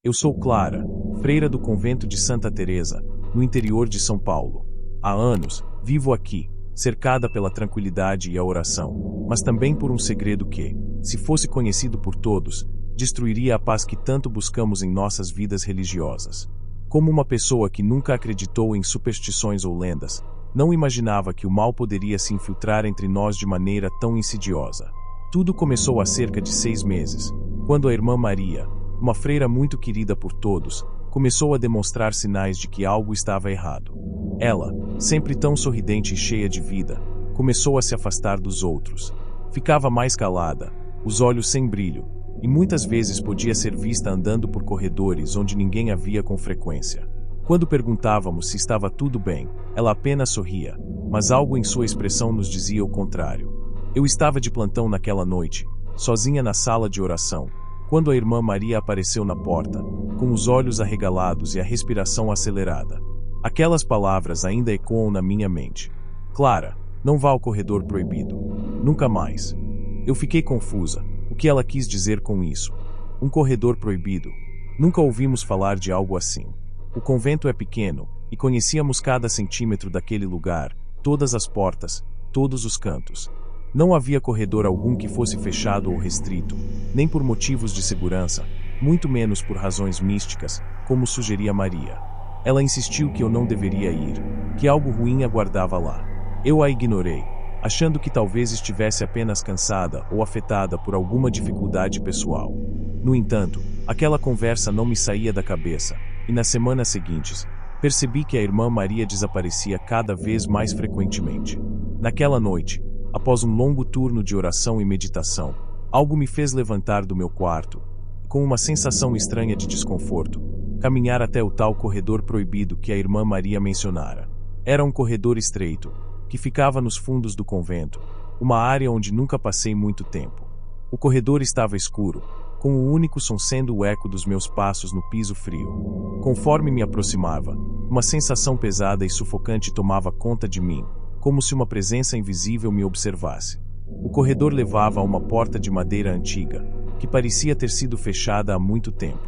Eu sou Clara, freira do convento de Santa Teresa, no interior de São Paulo. Há anos, vivo aqui, cercada pela tranquilidade e a oração, mas também por um segredo que, se fosse conhecido por todos, destruiria a paz que tanto buscamos em nossas vidas religiosas. Como uma pessoa que nunca acreditou em superstições ou lendas, não imaginava que o mal poderia se infiltrar entre nós de maneira tão insidiosa. Tudo começou há cerca de 6 meses, quando a irmã Maria, uma freira muito querida por todos, começou a demonstrar sinais de que algo estava errado. Ela, sempre tão sorridente e cheia de vida, começou a se afastar dos outros. Ficava mais calada, os olhos sem brilho, e muitas vezes podia ser vista andando por corredores onde ninguém a via com frequência. Quando perguntávamos se estava tudo bem, ela apenas sorria, mas algo em sua expressão nos dizia o contrário. Eu estava de plantão naquela noite, sozinha na sala de oração, quando a irmã Maria apareceu na porta, com os olhos arregalados e a respiração acelerada. Aquelas palavras ainda ecoam na minha mente. Clara, não vá ao corredor proibido. Nunca mais. Eu fiquei confusa. O que ela quis dizer com isso? Um corredor proibido? Nunca ouvimos falar de algo assim. O convento é pequeno, e conhecíamos cada centímetro daquele lugar, todas as portas, todos os cantos. Não havia corredor algum que fosse fechado ou restrito, nem por motivos de segurança, muito menos por razões místicas, como sugeria Maria. Ela insistiu que eu não deveria ir, que algo ruim aguardava lá. Eu a ignorei, achando que talvez estivesse apenas cansada ou afetada por alguma dificuldade pessoal. No entanto, aquela conversa não me saía da cabeça, e nas semanas seguintes, percebi que a irmã Maria desaparecia cada vez mais frequentemente. Naquela noite, após um longo turno de oração e meditação, algo me fez levantar do meu quarto, com uma sensação estranha de desconforto, caminhar até o tal corredor proibido que a irmã Maria mencionara. Era um corredor estreito, que ficava nos fundos do convento, uma área onde nunca passei muito tempo. O corredor estava escuro, com o único som sendo o eco dos meus passos no piso frio. Conforme me aproximava, uma sensação pesada e sufocante tomava conta de mim, como se uma presença invisível me observasse. O corredor levava a uma porta de madeira antiga, que parecia ter sido fechada há muito tempo.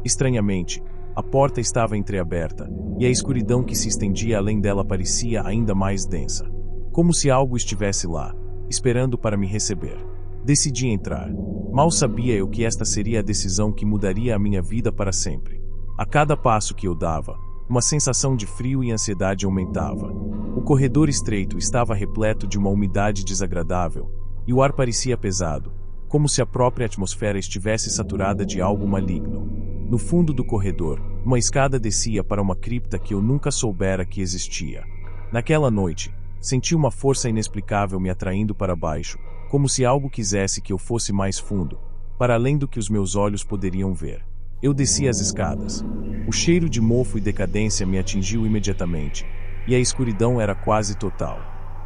Estranhamente, a porta estava entreaberta, e a escuridão que se estendia além dela parecia ainda mais densa. Como se algo estivesse lá, esperando para me receber. Decidi entrar. Mal sabia eu que esta seria a decisão que mudaria a minha vida para sempre. A cada passo que eu dava, uma sensação de frio e ansiedade aumentava. O corredor estreito estava repleto de uma umidade desagradável, e o ar parecia pesado, como se a própria atmosfera estivesse saturada de algo maligno. No fundo do corredor, uma escada descia para uma cripta que eu nunca soubera que existia. Naquela noite, senti uma força inexplicável me atraindo para baixo, como se algo quisesse que eu fosse mais fundo, para além do que os meus olhos poderiam ver. Eu desci as escadas. O cheiro de mofo e decadência me atingiu imediatamente, e a escuridão era quase total.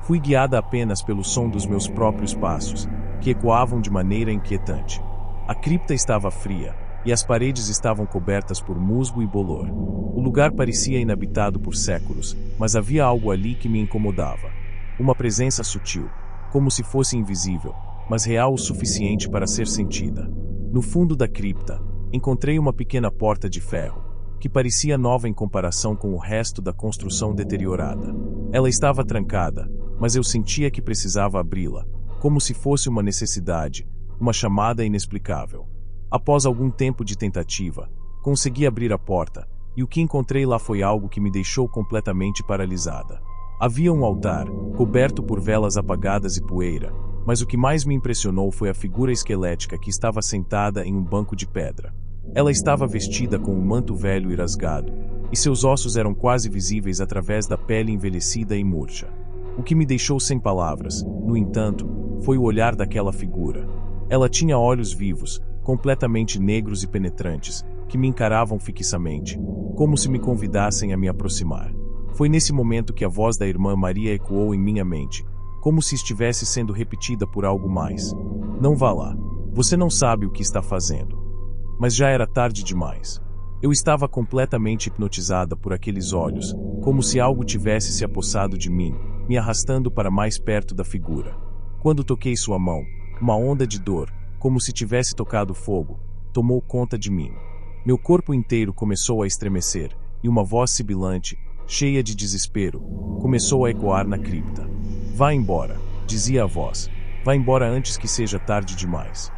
Fui guiada apenas pelo som dos meus próprios passos, que ecoavam de maneira inquietante. A cripta estava fria, e as paredes estavam cobertas por musgo e bolor. O lugar parecia inabitado por séculos, mas havia algo ali que me incomodava. Uma presença sutil, como se fosse invisível, mas real o suficiente para ser sentida. No fundo da cripta, encontrei uma pequena porta de ferro, que parecia nova em comparação com o resto da construção deteriorada. Ela estava trancada, mas eu sentia que precisava abri-la, como se fosse uma necessidade, uma chamada inexplicável. Após algum tempo de tentativa, consegui abrir a porta, e o que encontrei lá foi algo que me deixou completamente paralisada. Havia um altar, coberto por velas apagadas e poeira, mas o que mais me impressionou foi a figura esquelética que estava sentada em um banco de pedra. Ela estava vestida com um manto velho e rasgado, e seus ossos eram quase visíveis através da pele envelhecida e murcha. O que me deixou sem palavras, no entanto, foi o olhar daquela figura. Ela tinha olhos vivos, completamente negros e penetrantes, que me encaravam fixamente, como se me convidassem a me aproximar. Foi nesse momento que a voz da irmã Maria ecoou em minha mente, como se estivesse sendo repetida por algo mais. Não vá lá. Você não sabe o que está fazendo. Mas já era tarde demais. Eu estava completamente hipnotizada por aqueles olhos, como se algo tivesse se apossado de mim, me arrastando para mais perto da figura. Quando toquei sua mão, uma onda de dor, como se tivesse tocado fogo, tomou conta de mim. Meu corpo inteiro começou a estremecer, e uma voz sibilante, cheia de desespero, começou a ecoar na cripta. Vá embora, dizia a voz. Vá embora antes que seja tarde demais.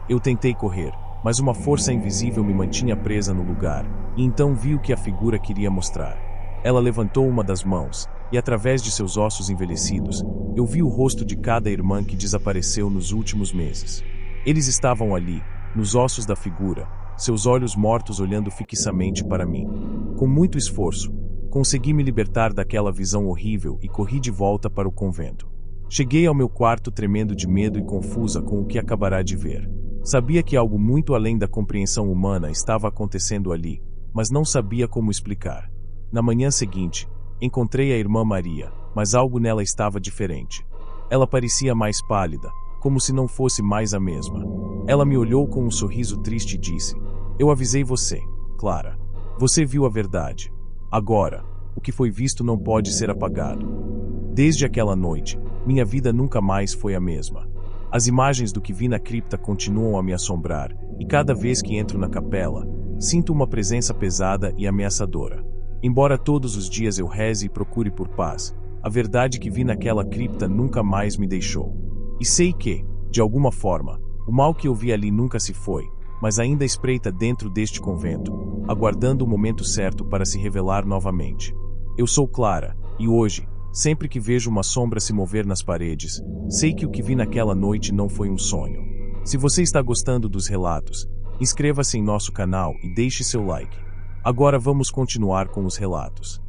Eu tentei correr, mas uma força invisível me mantinha presa no lugar, e então vi o que a figura queria mostrar. Ela levantou uma das mãos, e através de seus ossos envelhecidos, eu vi o rosto de cada irmã que desapareceu nos últimos meses. Eles estavam ali, nos ossos da figura, seus olhos mortos olhando fixamente para mim. Com muito esforço, consegui me libertar daquela visão horrível e corri de volta para o convento. Cheguei ao meu quarto tremendo de medo e confusa com o que acabará de ver. Sabia que algo muito além da compreensão humana estava acontecendo ali, mas não sabia como explicar. Na manhã seguinte, encontrei a irmã Maria, mas algo nela estava diferente. Ela parecia mais pálida, como se não fosse mais a mesma. Ela me olhou com um sorriso triste e disse: "Eu avisei você, Clara. Você viu a verdade. Agora, o que foi visto não pode ser apagado." Desde aquela noite, minha vida nunca mais foi a mesma. As imagens do que vi na cripta continuam a me assombrar, e cada vez que entro na capela, sinto uma presença pesada e ameaçadora. Embora todos os dias eu reze e procure por paz, a verdade que vi naquela cripta nunca mais me deixou. E sei que, de alguma forma, o mal que eu vi ali nunca se foi, mas ainda espreita dentro deste convento, aguardando o momento certo para se revelar novamente. Eu sou Clara, e hoje, sempre que vejo uma sombra se mover nas paredes, sei que o que vi naquela noite não foi um sonho. Se você está gostando dos relatos, inscreva-se em nosso canal e deixe seu like. Agora vamos continuar com os relatos.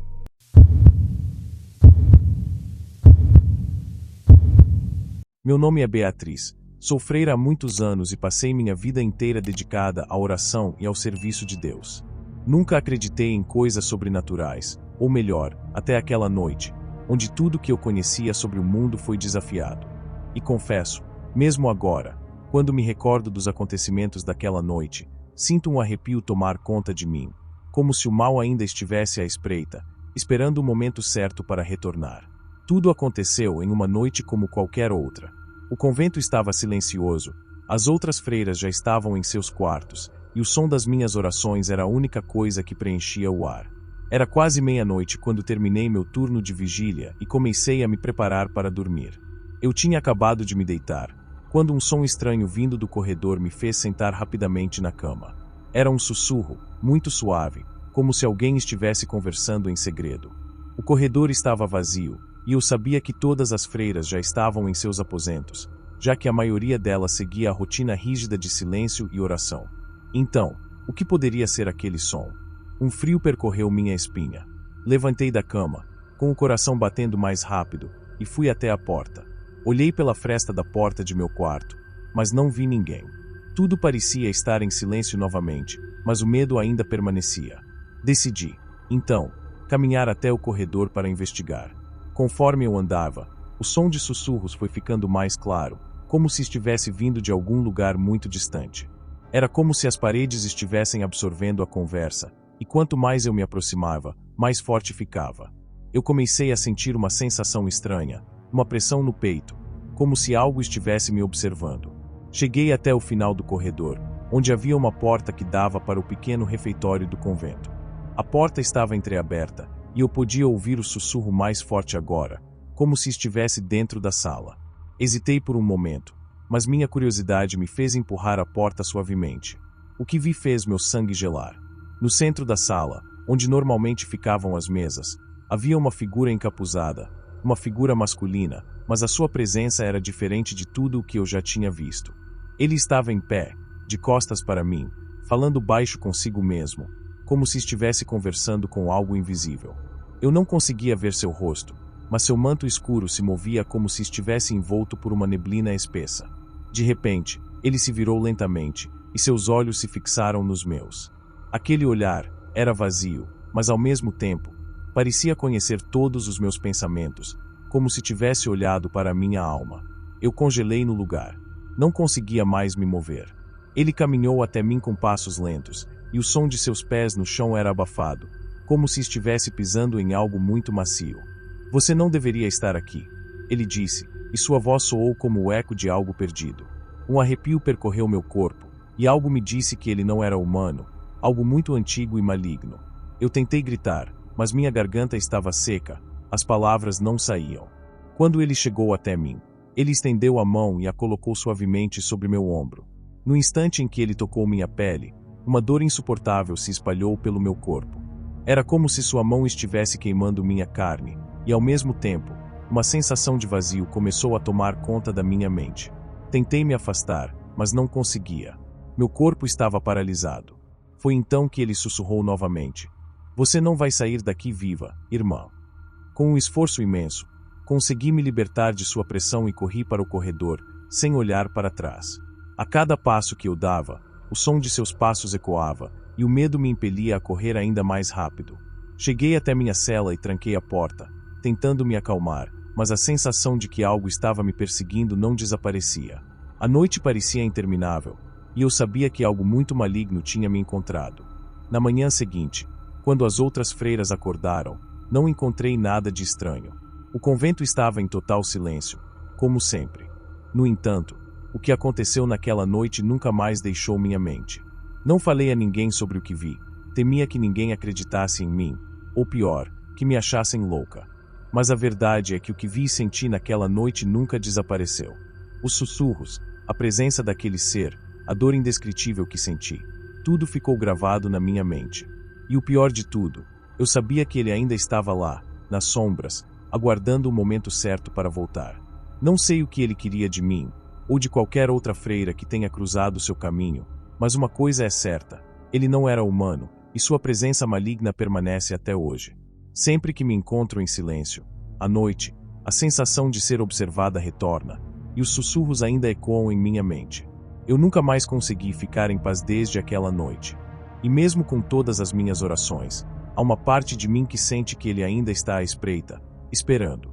Meu nome é Beatriz, sou freira há muitos anos e passei minha vida inteira dedicada à oração e ao serviço de Deus. Nunca acreditei em coisas sobrenaturais, ou melhor, até aquela noite, onde tudo que eu conhecia sobre o mundo foi desafiado. E confesso, mesmo agora, quando me recordo dos acontecimentos daquela noite, sinto um arrepio tomar conta de mim, como se o mal ainda estivesse à espreita, esperando o momento certo para retornar. Tudo aconteceu em uma noite como qualquer outra. O convento estava silencioso, as outras freiras já estavam em seus quartos, e o som das minhas orações era a única coisa que preenchia o ar. Era quase meia-noite quando terminei meu turno de vigília e comecei a me preparar para dormir. Eu tinha acabado de me deitar, quando um som estranho vindo do corredor me fez sentar rapidamente na cama. Era um sussurro, muito suave, como se alguém estivesse conversando em segredo. O corredor estava vazio, e eu sabia que todas as freiras já estavam em seus aposentos, já que a maioria delas seguia a rotina rígida de silêncio e oração. Então, o que poderia ser aquele som? Um frio percorreu minha espinha. Levantei da cama, com o coração batendo mais rápido, e fui até a porta. Olhei pela fresta da porta de meu quarto, mas não vi ninguém. Tudo parecia estar em silêncio novamente, mas o medo ainda permanecia. Decidi, então, caminhar até o corredor para investigar. Conforme eu andava, o som de sussurros foi ficando mais claro, como se estivesse vindo de algum lugar muito distante. Era como se as paredes estivessem absorvendo a conversa, e quanto mais eu me aproximava, mais forte ficava. Eu comecei a sentir uma sensação estranha, uma pressão no peito, como se algo estivesse me observando. Cheguei até o final do corredor, onde havia uma porta que dava para o pequeno refeitório do convento. A porta estava entreaberta, e eu podia ouvir o sussurro mais forte agora, como se estivesse dentro da sala. Hesitei por um momento, mas minha curiosidade me fez empurrar a porta suavemente. O que vi fez meu sangue gelar. No centro da sala, onde normalmente ficavam as mesas, havia uma figura encapuzada, uma figura masculina, mas a sua presença era diferente de tudo o que eu já tinha visto. Ele estava em pé, de costas para mim, falando baixo consigo mesmo, como se estivesse conversando com algo invisível. Eu não conseguia ver seu rosto, mas seu manto escuro se movia como se estivesse envolto por uma neblina espessa. De repente, ele se virou lentamente, e seus olhos se fixaram nos meus. Aquele olhar era vazio, mas ao mesmo tempo, parecia conhecer todos os meus pensamentos, como se tivesse olhado para a minha alma. Eu congelei no lugar. Não conseguia mais me mover. Ele caminhou até mim com passos lentos, e o som de seus pés no chão era abafado, como se estivesse pisando em algo muito macio. "Você não deveria estar aqui", ele disse, e sua voz soou como o eco de algo perdido. Um arrepio percorreu meu corpo, e algo me disse que ele não era humano, algo muito antigo e maligno. Eu tentei gritar, mas minha garganta estava seca, as palavras não saíam. Quando ele chegou até mim, ele estendeu a mão e a colocou suavemente sobre meu ombro. No instante em que ele tocou minha pele, uma dor insuportável se espalhou pelo meu corpo. Era como se sua mão estivesse queimando minha carne, e ao mesmo tempo, uma sensação de vazio começou a tomar conta da minha mente. Tentei me afastar, mas não conseguia. Meu corpo estava paralisado. Foi então que ele sussurrou novamente: "Você não vai sair daqui viva, irmã." Com um esforço imenso, consegui me libertar de sua pressão e corri para o corredor, sem olhar para trás. A cada passo que eu dava, o som de seus passos ecoava, e o medo me impelia a correr ainda mais rápido. Cheguei até minha cela e tranquei a porta, tentando me acalmar, mas a sensação de que algo estava me perseguindo não desaparecia. A noite parecia interminável, e eu sabia que algo muito maligno tinha me encontrado. Na manhã seguinte, quando as outras freiras acordaram, não encontrei nada de estranho. O convento estava em total silêncio, como sempre. No entanto, o que aconteceu naquela noite nunca mais deixou minha mente. Não falei a ninguém sobre o que vi, temia que ninguém acreditasse em mim, ou pior, que me achassem louca. Mas a verdade é que o que vi e senti naquela noite nunca desapareceu. Os sussurros, a presença daquele ser, a dor indescritível que senti, tudo ficou gravado na minha mente. E o pior de tudo, eu sabia que ele ainda estava lá, nas sombras, aguardando o momento certo para voltar. Não sei o que ele queria de mim, ou de qualquer outra freira que tenha cruzado seu caminho, mas uma coisa é certa: ele não era humano, e sua presença maligna permanece até hoje. Sempre que me encontro em silêncio, à noite, a sensação de ser observada retorna, e os sussurros ainda ecoam em minha mente. Eu nunca mais consegui ficar em paz desde aquela noite. E mesmo com todas as minhas orações, há uma parte de mim que sente que ele ainda está à espreita, esperando.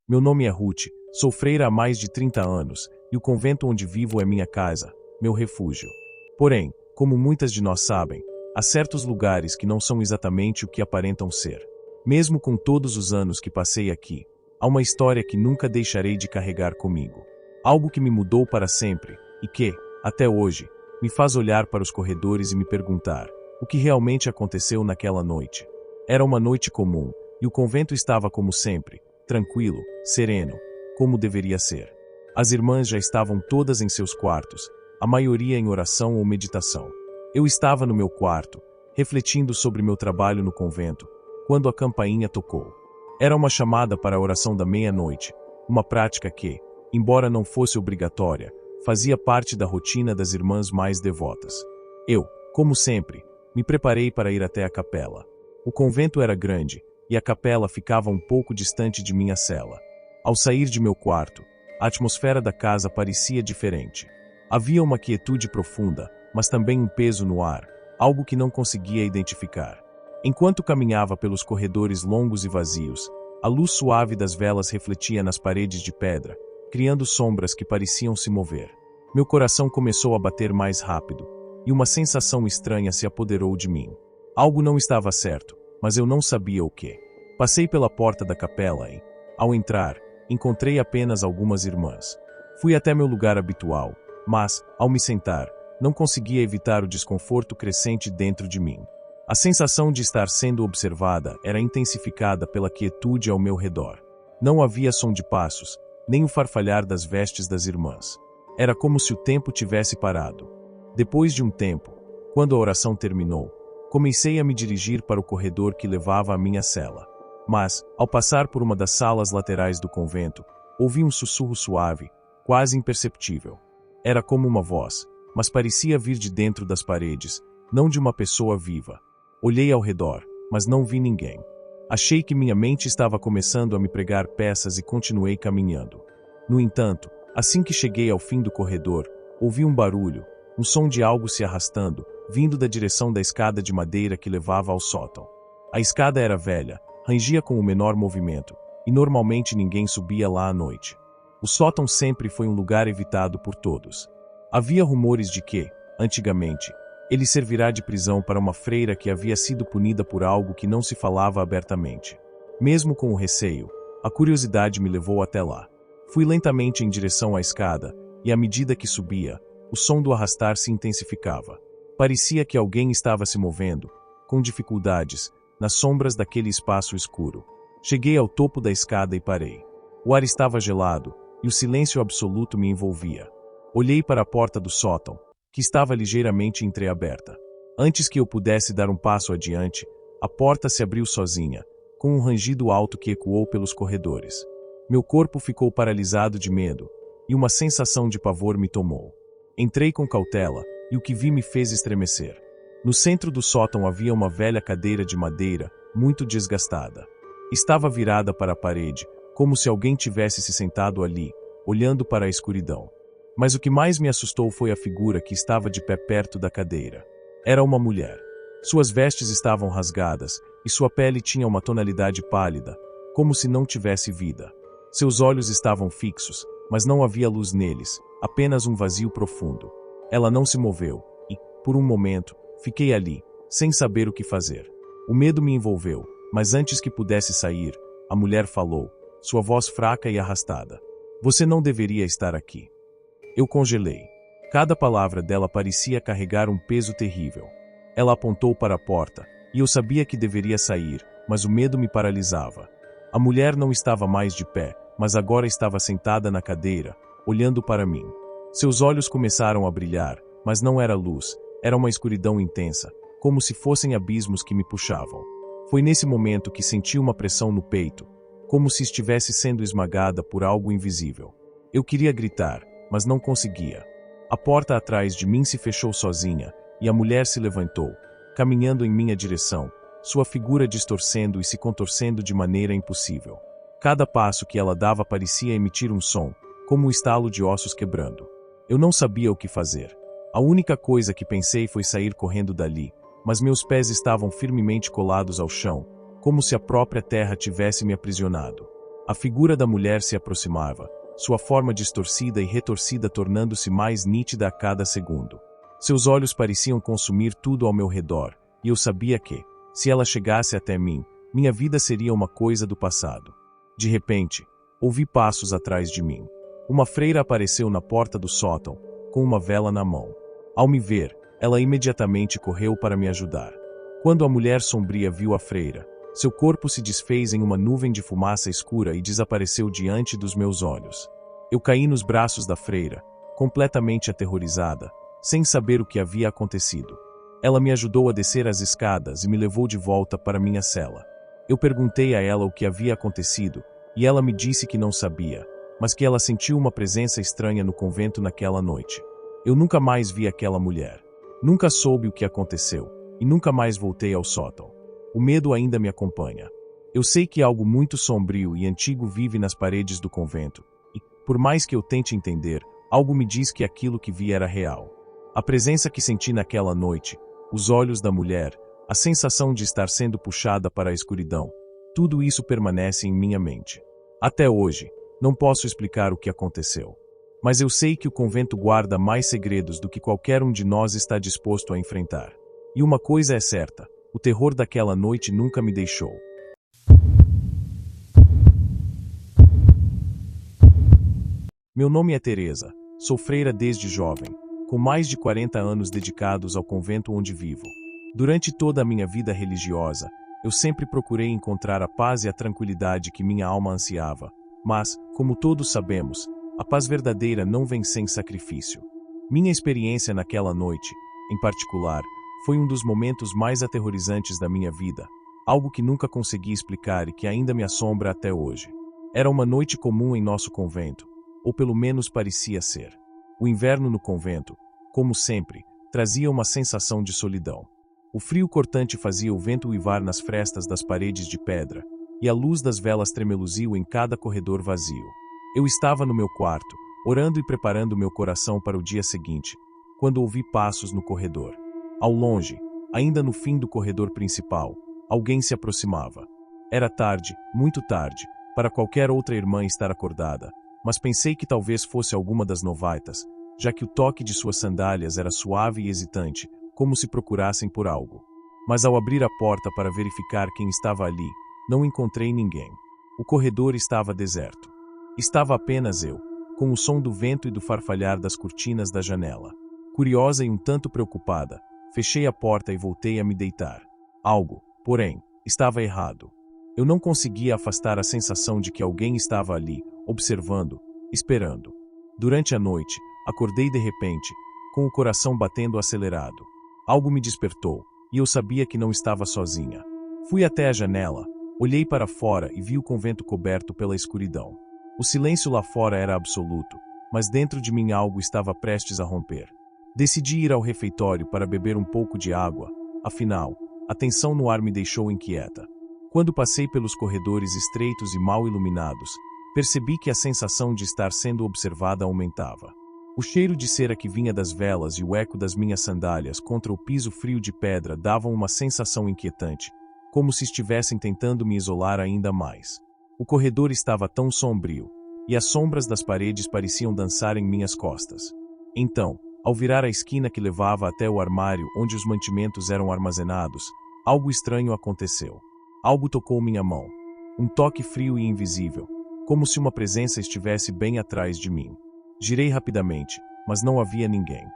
Meu nome é Ruth, sou freira há mais de 30 anos, e o convento onde vivo é minha casa, meu refúgio. Porém, como muitas de nós sabem, há certos lugares que não são exatamente o que aparentam ser. Mesmo com todos os anos que passei aqui, há uma história que nunca deixarei de carregar comigo. Algo que me mudou para sempre, e que, até hoje, me faz olhar para os corredores e me perguntar o que realmente aconteceu naquela noite. Era uma noite comum, e o convento estava como sempre, tranquilo, sereno, como deveria ser. As irmãs já estavam todas em seus quartos, a maioria em oração ou meditação. Eu estava no meu quarto, refletindo sobre meu trabalho no convento, quando a campainha tocou. Era uma chamada para a oração da meia-noite, uma prática que, embora não fosse obrigatória, fazia parte da rotina das irmãs mais devotas. Eu, como sempre, me preparei para ir até a capela. O convento era grande, e a capela ficava um pouco distante de minha cela. Ao sair de meu quarto, a atmosfera da casa parecia diferente. Havia uma quietude profunda, mas também um peso no ar, algo que não conseguia identificar. Enquanto caminhava pelos corredores longos e vazios, a luz suave das velas refletia nas paredes de pedra, criando sombras que pareciam se mover. Meu coração começou a bater mais rápido, e uma sensação estranha se apoderou de mim. Algo não estava certo, mas eu não sabia o que. Passei pela porta da capela e, ao entrar, encontrei apenas algumas irmãs. Fui até meu lugar habitual, mas, ao me sentar, não conseguia evitar o desconforto crescente dentro de mim. A sensação de estar sendo observada era intensificada pela quietude ao meu redor. Não havia som de passos, nem o farfalhar das vestes das irmãs. Era como se o tempo tivesse parado. Depois de um tempo, quando a oração terminou, comecei a me dirigir para o corredor que levava à minha cela. Mas, ao passar por uma das salas laterais do convento, ouvi um sussurro suave, quase imperceptível. Era como uma voz, mas parecia vir de dentro das paredes, não de uma pessoa viva. Olhei ao redor, mas não vi ninguém. Achei que minha mente estava começando a me pregar peças e continuei caminhando. No entanto, assim que cheguei ao fim do corredor, ouvi um barulho, um som de algo se arrastando, vindo da direção da escada de madeira que levava ao sótão. A escada era velha, rangia com o menor movimento, e normalmente ninguém subia lá à noite. O sótão sempre foi um lugar evitado por todos. Havia rumores de que, antigamente, ele servirá de prisão para uma freira que havia sido punida por algo que não se falava abertamente. Mesmo com o receio, a curiosidade me levou até lá. Fui lentamente em direção à escada, e à medida que subia, o som do arrastar se intensificava. Parecia que alguém estava se movendo, com dificuldades, nas sombras daquele espaço escuro. Cheguei ao topo da escada e parei. O ar estava gelado, e o silêncio absoluto me envolvia. Olhei para a porta do sótão, que estava ligeiramente entreaberta. Antes que eu pudesse dar um passo adiante, a porta se abriu sozinha, com um rangido alto que ecoou pelos corredores. Meu corpo ficou paralisado de medo, e uma sensação de pavor me tomou. Entrei com cautela, e o que vi me fez estremecer. No centro do sótão havia uma velha cadeira de madeira, muito desgastada. Estava virada para a parede, como se alguém tivesse se sentado ali, olhando para a escuridão. Mas o que mais me assustou foi a figura que estava de pé perto da cadeira. Era uma mulher. Suas vestes estavam rasgadas, e sua pele tinha uma tonalidade pálida, como se não tivesse vida. Seus olhos estavam fixos, mas não havia luz neles, apenas um vazio profundo. Ela não se moveu, e, por um momento, fiquei ali, sem saber o que fazer. O medo me envolveu, mas antes que pudesse sair, a mulher falou, sua voz fraca e arrastada. Você não deveria estar aqui. Eu congelei. Cada palavra dela parecia carregar um peso terrível. Ela apontou para a porta, e eu sabia que deveria sair, mas o medo me paralisava. A mulher não estava mais de pé, mas agora estava sentada na cadeira, olhando para mim. Seus olhos começaram a brilhar, mas não era luz, era uma escuridão intensa, como se fossem abismos que me puxavam. Foi nesse momento que senti uma pressão no peito, como se estivesse sendo esmagada por algo invisível. Eu queria gritar, mas não conseguia. A porta atrás de mim se fechou sozinha, e a mulher se levantou, caminhando em minha direção, sua figura distorcendo e se contorcendo de maneira impossível. Cada passo que ela dava parecia emitir um som, como o estalo de ossos quebrando. Eu não sabia o que fazer. A única coisa que pensei foi sair correndo dali, mas meus pés estavam firmemente colados ao chão, como se a própria terra tivesse me aprisionado. A figura da mulher se aproximava, sua forma distorcida e retorcida tornando-se mais nítida a cada segundo. Seus olhos pareciam consumir tudo ao meu redor, e eu sabia que, se ela chegasse até mim, minha vida seria uma coisa do passado. De repente, ouvi passos atrás de mim. Uma freira apareceu na porta do sótão, com uma vela na mão. Ao me ver, ela imediatamente correu para me ajudar. Quando a mulher sombria viu a freira, seu corpo se desfez em uma nuvem de fumaça escura e desapareceu diante dos meus olhos. Eu caí nos braços da freira, completamente aterrorizada, sem saber o que havia acontecido. Ela me ajudou a descer as escadas e me levou de volta para minha cela. Eu perguntei a ela o que havia acontecido, e ela me disse que não sabia, mas que ela sentiu uma presença estranha no convento naquela noite. Eu nunca mais vi aquela mulher. Nunca soube o que aconteceu, e nunca mais voltei ao sótão. O medo ainda me acompanha. Eu sei que algo muito sombrio e antigo vive nas paredes do convento, e, por mais que eu tente entender, algo me diz que aquilo que vi era real. A presença que senti naquela noite, os olhos da mulher, a sensação de estar sendo puxada para a escuridão, tudo isso permanece em minha mente. Até hoje, não posso explicar o que aconteceu. Mas eu sei que o convento guarda mais segredos do que qualquer um de nós está disposto a enfrentar. E uma coisa é certa, o terror daquela noite nunca me deixou. Meu nome é Teresa, sou freira desde jovem, com mais de 40 anos dedicados ao convento onde vivo. Durante toda a minha vida religiosa, eu sempre procurei encontrar a paz e a tranquilidade que minha alma ansiava, mas, como todos sabemos, a paz verdadeira não vem sem sacrifício. Minha experiência naquela noite, em particular, foi um dos momentos mais aterrorizantes da minha vida, algo que nunca consegui explicar e que ainda me assombra até hoje. Era uma noite comum em nosso convento, ou pelo menos parecia ser. O inverno no convento, como sempre, trazia uma sensação de solidão. O frio cortante fazia o vento uivar nas frestas das paredes de pedra, e a luz das velas tremeluziu em cada corredor vazio. Eu estava no meu quarto, orando e preparando meu coração para o dia seguinte, quando ouvi passos no corredor. Ao longe, ainda no fim do corredor principal, alguém se aproximava. Era tarde, muito tarde, para qualquer outra irmã estar acordada, mas pensei que talvez fosse alguma das novaitas, já que o toque de suas sandálias era suave e hesitante, como se procurassem por algo. Mas ao abrir a porta para verificar quem estava ali, não encontrei ninguém. O corredor estava deserto. Estava apenas eu, com o som do vento e do farfalhar das cortinas da janela. Curiosa e um tanto preocupada, fechei a porta e voltei a me deitar. Algo, porém, estava errado. Eu não conseguia afastar a sensação de que alguém estava ali, observando, esperando. Durante a noite, acordei de repente, com o coração batendo acelerado. Algo me despertou, e eu sabia que não estava sozinha. Fui até a janela, olhei para fora e vi o convento coberto pela escuridão. O silêncio lá fora era absoluto, mas dentro de mim algo estava prestes a romper. Decidi ir ao refeitório para beber um pouco de água, afinal, a tensão no ar me deixou inquieta. Quando passei pelos corredores estreitos e mal iluminados, percebi que a sensação de estar sendo observada aumentava. O cheiro de cera que vinha das velas e o eco das minhas sandálias contra o piso frio de pedra davam uma sensação inquietante, como se estivessem tentando me isolar ainda mais. O corredor estava tão sombrio, e as sombras das paredes pareciam dançar em minhas costas. Então, ao virar a esquina que levava até o armário onde os mantimentos eram armazenados, algo estranho aconteceu. Algo tocou minha mão. Um toque frio e invisível, como se uma presença estivesse bem atrás de mim. Girei rapidamente, mas não havia ninguém.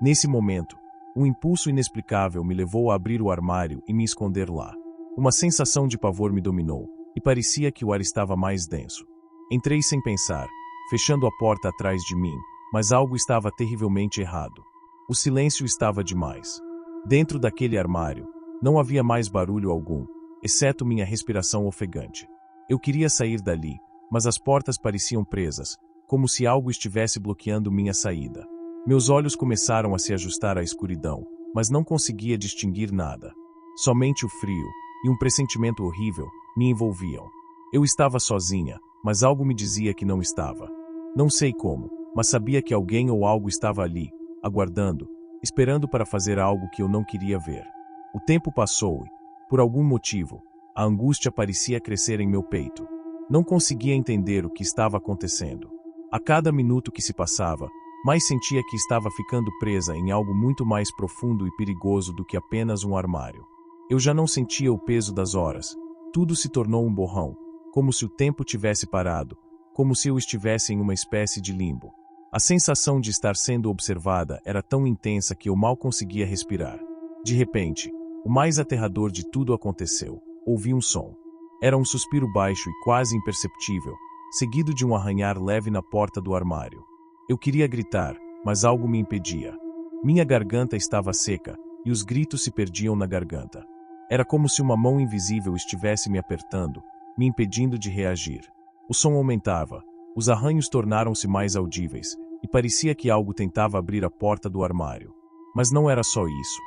Nesse momento, um impulso inexplicável me levou a abrir o armário e me esconder lá. Uma sensação de pavor me dominou, e parecia que o ar estava mais denso. Entrei sem pensar, fechando a porta atrás de mim, mas algo estava terrivelmente errado. O silêncio estava demais. Dentro daquele armário, não havia mais barulho algum, exceto minha respiração ofegante. Eu queria sair dali, mas as portas pareciam presas, como se algo estivesse bloqueando minha saída. Meus olhos começaram a se ajustar à escuridão, mas não conseguia distinguir nada. Somente o frio, e um pressentimento horrível, me envolviam. Eu estava sozinha, mas algo me dizia que não estava. Não sei como, mas sabia que alguém ou algo estava ali, aguardando, esperando para fazer algo que eu não queria ver. O tempo passou e, por algum motivo, a angústia parecia crescer em meu peito. Não conseguia entender o que estava acontecendo. A cada minuto que se passava, mais sentia que estava ficando presa em algo muito mais profundo e perigoso do que apenas um armário. Eu já não sentia o peso das horas. Tudo se tornou um borrão, como se o tempo tivesse parado, como se eu estivesse em uma espécie de limbo. A sensação de estar sendo observada era tão intensa que eu mal conseguia respirar. De repente, o mais aterrador de tudo aconteceu. Ouvi um som. Era um suspiro baixo e quase imperceptível, seguido de um arranhar leve na porta do armário. Eu queria gritar, mas algo me impedia. Minha garganta estava seca, e os gritos se perdiam na garganta. Era como se uma mão invisível estivesse me apertando, me impedindo de reagir. O som aumentava, os arranhos tornaram-se mais audíveis, e parecia que algo tentava abrir a porta do armário. Mas não era só isso.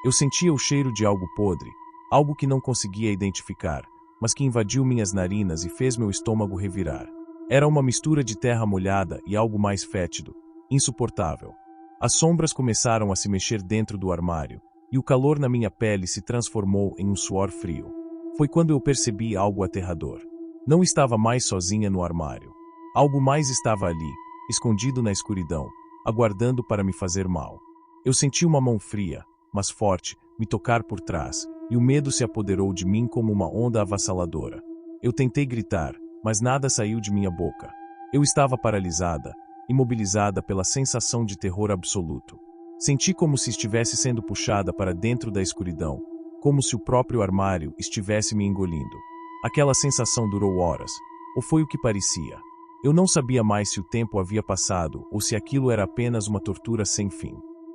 Eu sentia o cheiro de algo podre, algo que não conseguia identificar, mas que invadiu minhas narinas e fez meu estômago revirar. Era uma mistura de terra molhada e algo mais fétido, insuportável. As sombras começaram a se mexer dentro do armário, e o calor na minha pele se transformou em um suor frio. Foi quando eu percebi algo aterrador. Não estava mais sozinha no armário. Algo mais estava ali, escondido na escuridão, aguardando para me fazer mal. Eu senti uma mão fria, mas forte, me tocar por trás, e o medo se apoderou de mim como uma onda avassaladora. Eu tentei gritar, mas nada saiu de minha boca. Eu estava paralisada, imobilizada pela sensação de terror absoluto. Senti como se estivesse sendo puxada para dentro da escuridão, como se o próprio armário estivesse me engolindo. Aquela sensação durou horas, ou foi o que parecia. Eu não sabia mais se o tempo havia passado ou se aquilo era apenas uma tortura sem fim.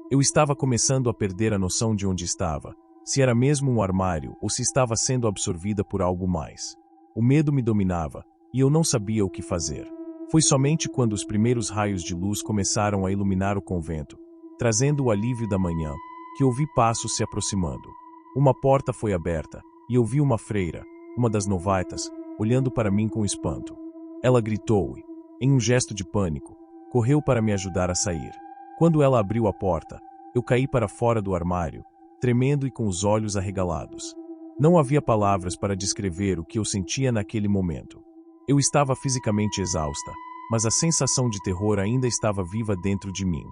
Eu estava começando a perder a noção de onde estava, se era mesmo um armário ou se estava sendo absorvida por algo mais. O medo me dominava, e eu não sabia o que fazer. Foi somente quando os primeiros raios de luz começaram a iluminar o convento, trazendo o alívio da manhã, que ouvi passos se aproximando. Uma porta foi aberta, e eu vi uma freira, uma das novatas, olhando para mim com espanto. Ela gritou e, em um gesto de pânico, correu para me ajudar a sair. Quando ela abriu a porta, eu caí para fora do armário, tremendo e com os olhos arregalados. Não havia palavras para descrever o que eu sentia naquele momento. Eu estava fisicamente exausta, mas a sensação de terror ainda estava viva dentro de mim.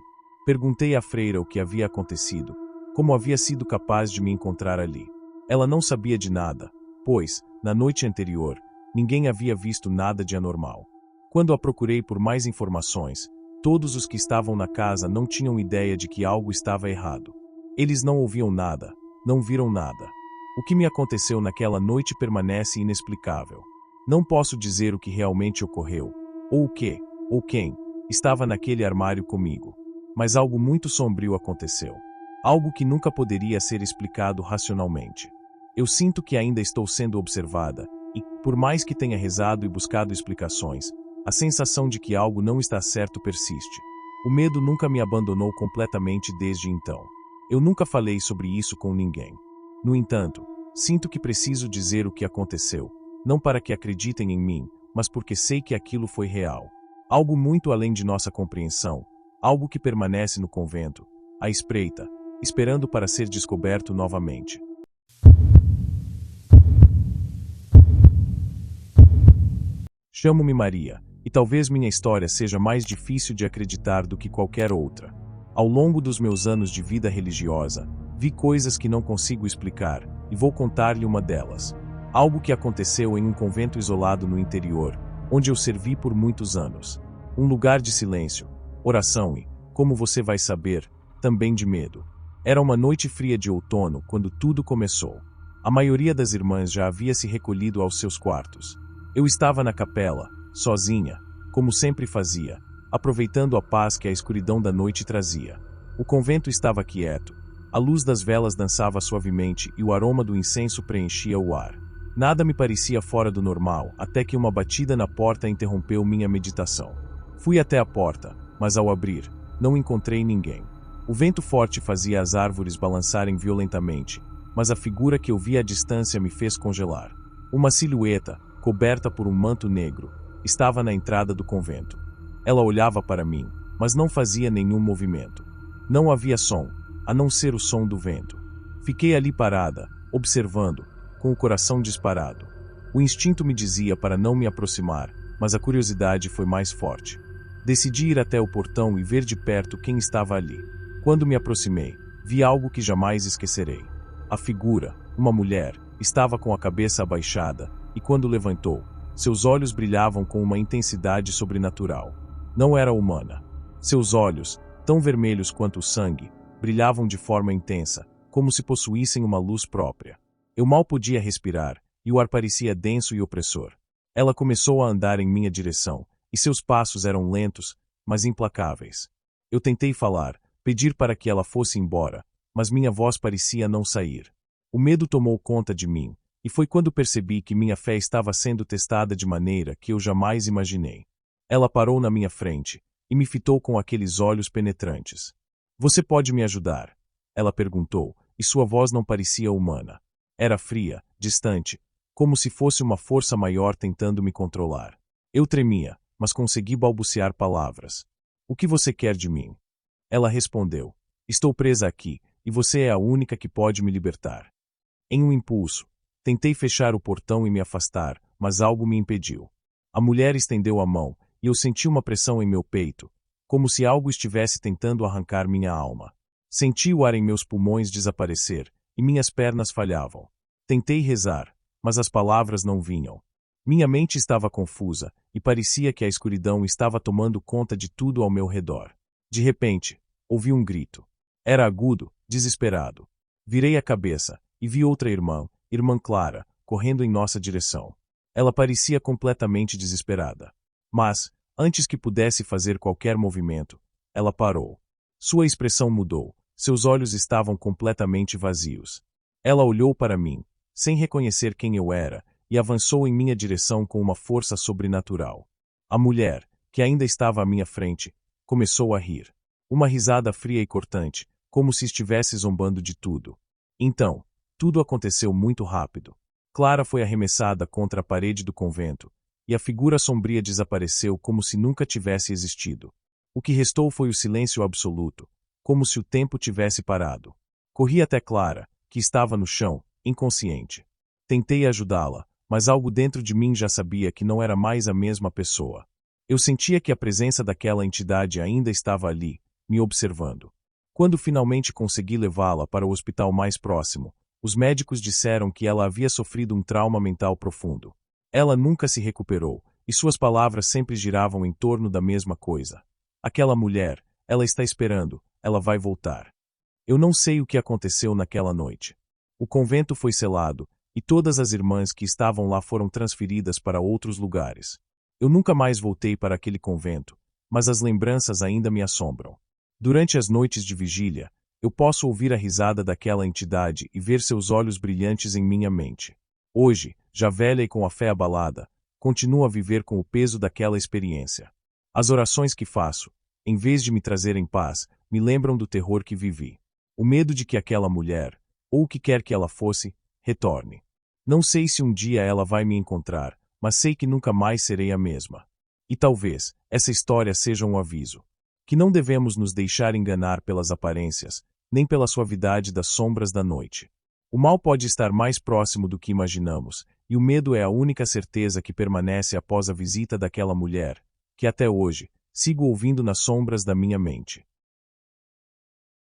Perguntei à freira o que havia acontecido, como havia sido capaz de me encontrar ali. Ela não sabia de nada, pois, na noite anterior, ninguém havia visto nada de anormal. Quando a procurei por mais informações, todos os que estavam na casa não tinham ideia de que algo estava errado. Eles não ouviam nada, não viram nada. O que me aconteceu naquela noite permanece inexplicável. Não posso dizer o que realmente ocorreu, ou o que, ou quem, estava naquele armário comigo. Mas algo muito sombrio aconteceu. Algo que nunca poderia ser explicado racionalmente. Eu sinto que ainda estou sendo observada, e, por mais que tenha rezado e buscado explicações, a sensação de que algo não está certo persiste. O medo nunca me abandonou completamente desde então. Eu nunca falei sobre isso com ninguém. No entanto, sinto que preciso dizer o que aconteceu, não para que acreditem em mim, mas porque sei que aquilo foi real. Algo muito além de nossa compreensão, algo que permanece no convento, à espreita, esperando para ser descoberto novamente. Chamo-me Maria, e talvez minha história seja mais difícil de acreditar do que qualquer outra. Ao longo dos meus anos de vida religiosa, vi coisas que não consigo explicar, e vou contar-lhe uma delas. Algo que aconteceu em um convento isolado no interior, onde eu servi por muitos anos. Um lugar de silêncio, oração e, como você vai saber, também de medo. Era uma noite fria de outono quando tudo começou. A maioria das irmãs já havia se recolhido aos seus quartos. Eu estava na capela, sozinha, como sempre fazia, aproveitando a paz que a escuridão da noite trazia. O convento estava quieto. A luz das velas dançava suavemente e o aroma do incenso preenchia o ar. Nada me parecia fora do normal, até que uma batida na porta interrompeu minha meditação. Fui até a porta, mas ao abrir, não encontrei ninguém. O vento forte fazia as árvores balançarem violentamente, mas a figura que eu vi à distância me fez congelar. Uma silhueta, coberta por um manto negro, estava na entrada do convento. Ela olhava para mim, mas não fazia nenhum movimento. Não havia som, a não ser o som do vento. Fiquei ali parada, observando, com o coração disparado. O instinto me dizia para não me aproximar, mas a curiosidade foi mais forte. Decidi ir até o portão e ver de perto quem estava ali. Quando me aproximei, vi algo que jamais esquecerei. A figura, uma mulher, estava com a cabeça abaixada, e quando levantou, seus olhos brilhavam com uma intensidade sobrenatural. Não era humana. Seus olhos, tão vermelhos quanto o sangue, brilhavam de forma intensa, como se possuíssem uma luz própria. Eu mal podia respirar, e o ar parecia denso e opressor. Ela começou a andar em minha direção, e seus passos eram lentos, mas implacáveis. Eu tentei falar, pedir para que ela fosse embora, mas minha voz parecia não sair. O medo tomou conta de mim, e foi quando percebi que minha fé estava sendo testada de maneira que eu jamais imaginei. Ela parou na minha frente, e me fitou com aqueles olhos penetrantes. "Você pode me ajudar?" Ela perguntou, e sua voz não parecia humana. Era fria, distante, como se fosse uma força maior tentando me controlar. Eu tremia, mas consegui balbuciar palavras. "O que você quer de mim?" Ela respondeu, "Estou presa aqui, e você é a única que pode me libertar." Em um impulso, tentei fechar o portão e me afastar, mas algo me impediu. A mulher estendeu a mão, e eu senti uma pressão em meu peito, como se algo estivesse tentando arrancar minha alma. Senti o ar em meus pulmões desaparecer, e minhas pernas falhavam. Tentei rezar, mas as palavras não vinham. Minha mente estava confusa, e parecia que a escuridão estava tomando conta de tudo ao meu redor. De repente, ouvi um grito. Era agudo, desesperado. Virei a cabeça, e vi outra irmã, Irmã Clara, correndo em nossa direção. Ela parecia completamente desesperada. Mas, antes que pudesse fazer qualquer movimento, ela parou. Sua expressão mudou, seus olhos estavam completamente vazios. Ela olhou para mim, sem reconhecer quem eu era, e avançou em minha direção com uma força sobrenatural. A mulher, que ainda estava à minha frente, começou a rir. Uma risada fria e cortante, como se estivesse zombando de tudo. Então, tudo aconteceu muito rápido. Clara foi arremessada contra a parede do convento, e a figura sombria desapareceu como se nunca tivesse existido. O que restou foi o silêncio absoluto, como se o tempo tivesse parado. Corri até Clara, que estava no chão, inconsciente. Tentei ajudá-la, mas algo dentro de mim já sabia que não era mais a mesma pessoa. Eu sentia que a presença daquela entidade ainda estava ali, me observando. Quando finalmente consegui levá-la para o hospital mais próximo, os médicos disseram que ela havia sofrido um trauma mental profundo. Ela nunca se recuperou, e suas palavras sempre giravam em torno da mesma coisa. Aquela mulher, ela está esperando, ela vai voltar. Eu não sei o que aconteceu naquela noite. O convento foi selado, e todas as irmãs que estavam lá foram transferidas para outros lugares. Eu nunca mais voltei para aquele convento, mas as lembranças ainda me assombram. Durante as noites de vigília, eu posso ouvir a risada daquela entidade e ver seus olhos brilhantes em minha mente. Hoje, já velha e com a fé abalada, continuo a viver com o peso daquela experiência. As orações que faço, em vez de me trazerem paz, me lembram do terror que vivi. O medo de que aquela mulher, ou o que quer que ela fosse, retorne. Não sei se um dia ela vai me encontrar, mas sei que nunca mais serei a mesma. E talvez essa história seja um aviso. Que não devemos nos deixar enganar pelas aparências, nem pela suavidade das sombras da noite. O mal pode estar mais próximo do que imaginamos, e o medo é a única certeza que permanece após a visita daquela mulher, que até hoje, sigo ouvindo nas sombras da minha mente.